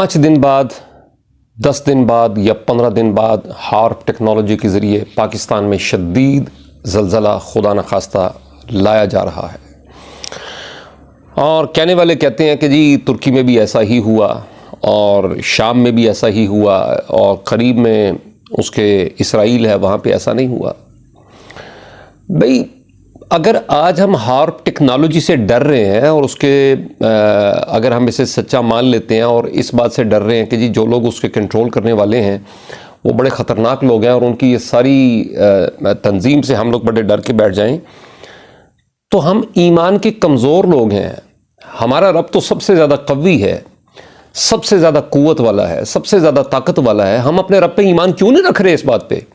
5 दिन बाद, 10 दिन बाद या 15 दिन बाद हार्प टेक्नोलॉजी के ज़रिए पाकिस्तान में शदीद ज़लज़ला खुदा न खास्ता लाया जा रहा है। और कहने वाले कहते हैं कि जी तुर्की में भी ऐसा ही हुआ और शाम में भी ऐसा ही हुआ और करीब में उसके इसराइल है वहाँ पे ऐसा नहीं हुआ। भाई अगर आज हम हार्प टेक्नोलॉजी से डर रहे हैं और उसके अगर हम इसे सच्चा मान लेते हैं और इस बात से डर रहे हैं कि जी जो लोग उसके कंट्रोल करने वाले हैं वो बड़े ख़तरनाक लोग हैं और उनकी ये सारी तंजीम से हम लोग बड़े डर के बैठ जाएं, तो हम ईमान के कमज़ोर लोग हैं। हमारा रब तो सबसे ज़्यादा कवी है, सबसे ज़्यादा क़ुव्वत वाला है, सबसे ज़्यादा ताकत वाला है। हम अपने रब पे ईमान क्यों नहीं रख रहे इस बात पे?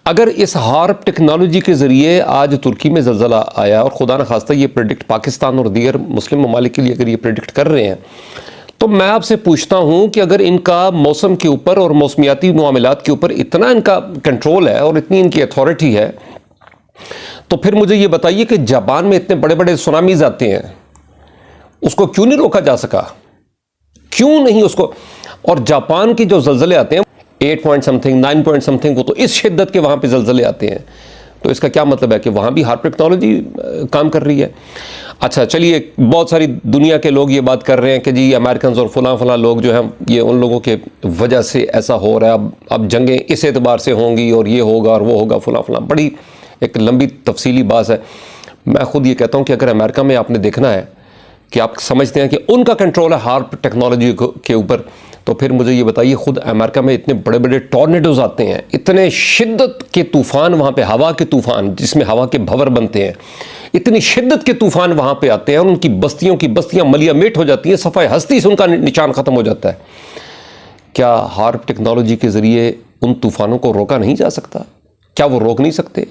अगर इस हार्प टेक्नोलॉजी के ज़रिए आज तुर्की में ज़लज़ला आया और खुदा न खास्ता ये प्रेडिक्ट पाकिस्तान और दीगर मुस्लिम ममालिक के लिए अगर ये प्रेडिक्ट कर रहे हैं, तो मैं आपसे पूछता हूँ कि अगर इनका मौसम के ऊपर और मौसमियाती मामलात के ऊपर इतना इनका कंट्रोल है और इतनी इनकी अथॉरिटी है, तो फिर मुझे ये बताइए कि जापान में इतने बड़े बड़े सुनामीज आते हैं, उसको क्यों नहीं रोका जा सका? क्यों नहीं उसको? और जापान के जो ज़लज़ले आते हैं 8 पॉइंट समथिंग 9 पॉइंट समथिंग, वो तो इस शिद्दत के वहाँ पे ज़लज़ले आते हैं। तो इसका क्या मतलब है कि वहाँ भी हार्प टेक्नोलॉजी काम कर रही है। अच्छा चलिए, बहुत सारी दुनिया के लोग ये बात कर रहे हैं कि जी अमेरिकन और फलां लोग जो हैं ये उन लोगों के वजह से ऐसा हो रहा है, अब जंगें इस एतबार से होंगी और ये होगा और वो होगा फलां। बड़ी एक लंबी तफसीली बात है। मैं ख़ुद ये कहता हूँ कि अगर अमेरिका में आपने देखना है कि आप समझते हैं कि उनका कंट्रोल है हार्प टेक्नोलॉजी के ऊपर, तो फिर मुझे ये बताइए, खुद अमेरिका में इतने बड़े बड़े टॉर्नेडोज आते हैं, इतने शिद्दत के तूफ़ान वहाँ पे, हवा के तूफ़ान जिसमें हवा के भंवर बनते हैं, इतनी शिद्दत के तूफ़ान वहाँ पे आते हैं और उनकी बस्तियाँ मलिया मेट हो जाती हैं, सफ़ाए हस्ती से उनका निशान ख़त्म हो जाता है। क्या हार्प टेक्नोलॉजी के ज़रिए उन तूफ़ानों को रोका नहीं जा सकता? क्या वो रोक नहीं सकते?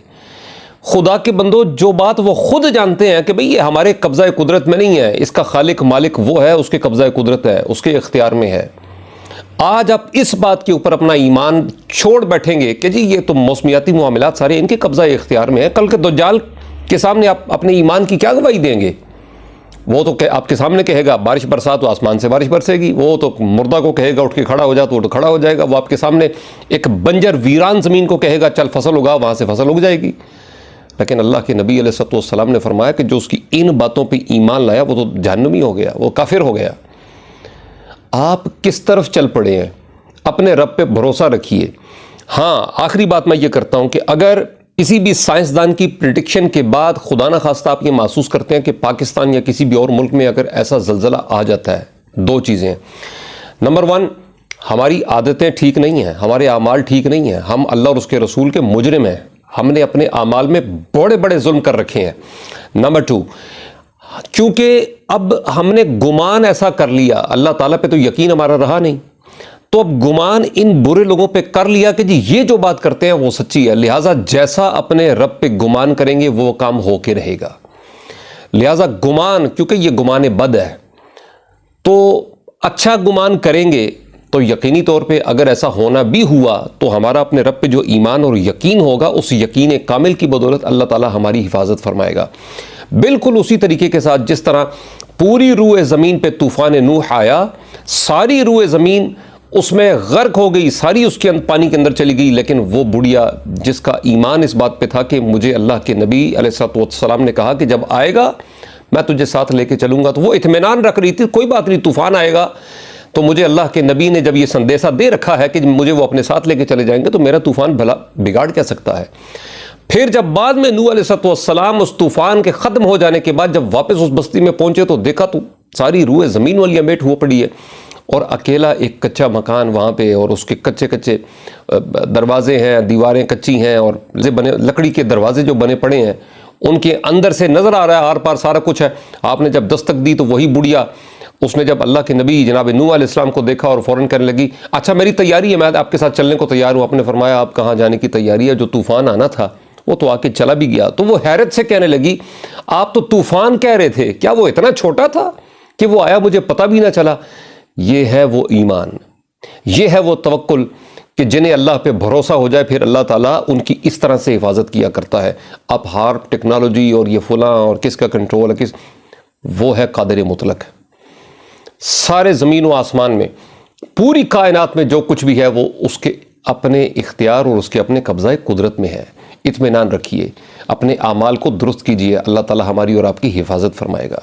खुदा के बंदो, जो बात वो खुद जानते हैं कि भाई ये हमारे कब्ज़ा कुदरत में नहीं है, इसका खालिक मालिक वो है, उसके कब्ज़ा कुदरत है, उसके इख्तियार में है। आज आप इस बात के ऊपर अपना ईमान छोड़ बैठेंगे कि जी ये तो मौसमियाती मामलात सारे इनके कब्ज़ा इख्तियार में है, कल के दज्जाल के सामने आप अपने ईमान की क्या गवाही देंगे? वो तो आपके सामने कहेगा बारिश बरसा तो आसमान से बारिश बरसेगी, वो तो मुर्दा को कहेगा उठ के खड़ा हो जा तो खड़ा हो जाएगा, वो आपके सामने एक बंजर वीरान ज़मीन को कहेगा चल फसल उगा, वहाँ से फसल उग जाएगी। लेकिन अल्लाह के नबी अलैहिस्सलाम ने फरमाया कि जो उसकी इन बातों पे ईमान लाया वो तो जहन्नमी हो गया, वो काफिर हो गया। आप किस तरफ चल पड़े हैं? अपने रब पे भरोसा रखिए। हाँ, आखिरी बात मैं ये करता हूँ कि अगर किसी भी साइंसदान की प्रिडिक्शन के बाद खुदा न खास्ता आप ये महसूस करते हैं कि पाकिस्तान या किसी भी और मुल्क में अगर ऐसा ज़लज़ला आ जाता है, 2 चीज़ें हैं। नंबर 1, हमारी आदतें ठीक नहीं हैं, हमारे आमाल ठीक नहीं हैं, हम अल्लाह और उसके रसूल के मुजरिम हैं, हमने अपने आमाल में बड़े बड़े जुल्म कर रखे हैं। नंबर 2, क्योंकि अब हमने गुमान ऐसा कर लिया, अल्लाह ताला पे तो यकीन हमारा रहा नहीं, तो अब गुमान इन बुरे लोगों पे कर लिया कि जी ये जो बात करते हैं वो सच्ची है, लिहाजा जैसा अपने रब पे गुमान करेंगे वो काम होके रहेगा। लिहाजा गुमान, क्योंकि ये गुमान बद है, तो अच्छा गुमान करेंगे तो यकीनी तौर पे अगर ऐसा होना भी हुआ तो हमारा अपने रब पे जो ईमान और यकीन होगा, उस यकीन कामिल की बदौलत अल्लाह ताला हमारी हिफाजत फरमाएगा। बिल्कुल उसी तरीके के साथ जिस तरह पूरी रूए ज़मीन पे तूफ़ान नूह आया, सारी रूए ज़मीन उसमें गर्क हो गई, सारी उसके पानी के अंदर चली गई, लेकिन वो बुढ़िया जिसका ईमान इस बात पे था कि मुझे अल्लाह के नबी अलैहिस्सलाम ने कहा कि जब आएगा मैं तुझे साथ लेके चलूँगा, तो वो इत्मीनान रख रही थी, कोई बात नहीं, तूफ़ान आएगा तो मुझे अल्लाह के नबी ने जब ये संदेशा दे रखा है कि मुझे वो अपने साथ लेके चले जाएंगे, तो मेरा तूफ़ान भला बिगाड़ क्या सकता है? फिर जब बाद में नूह अलैहिस्सलाम उस तूफ़ान के ख़त्म हो जाने के बाद जब वापस उस बस्ती में पहुंचे तो देखा तो सारी रूए ज़मीन वाली मेट हो पड़ी है और अकेला एक कच्चा मकान वहाँ पे, और उसके कच्चे कच्चे दरवाजे हैं, दीवारें कच्ची हैं और बने लकड़ी के दरवाजे जो बने पड़े हैं, उनके अंदर से नज़र आ रहा है आर पार सारा कुछ है। आपने जब दस्तक दी तो वही बुढ़िया, उसने जब अल्लाह के नबी जनाब नूह अलैहिस्सलाम को देखा और फ़ौरन कहने लगी, अच्छा मेरी तैयारी है, मैं आपके साथ चलने को तैयार हूँ। आपने फरमाया आप कहाँ जाने की तैयारी है? जो तूफ़ान आना था वो तो आके चला भी गया। तो वो हैरत से कहने लगी, आप तो तूफ़ान कह रहे थे, क्या वो इतना छोटा था कि वो आया मुझे पता भी ना चला? ये है वो ईमान, ये है वो तवक्कुल कि जिन्हें अल्लाह पे भरोसा हो जाए फिर अल्लाह ताला उनकी इस तरह से हिफाजत किया करता है। अब हार्प टेक्नोलॉजी और ये फलां और किसका कंट्रोल है, वो है कादिर मुतलक। सारे ज़मीन व आसमान में پوری کائنات میں جو کچھ بھی ہے وہ اس کے اپنے اختیار اور اس کے اپنے قبضہ قدرت میں ہے. اطمینان رکھیے، اپنے اعمال کو درست کیجیے، اللہ تعالی ہماری اور آپ کی حفاظت فرمائے گا.